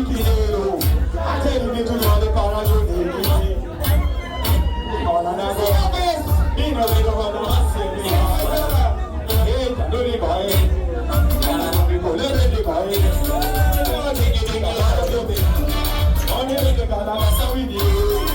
Kinero, I tell you to know the parajone. On another office, in a little one of us, hey, Tanuri boy, and we go let boy. Never taking a lot of your thing. On the Galava, we knew.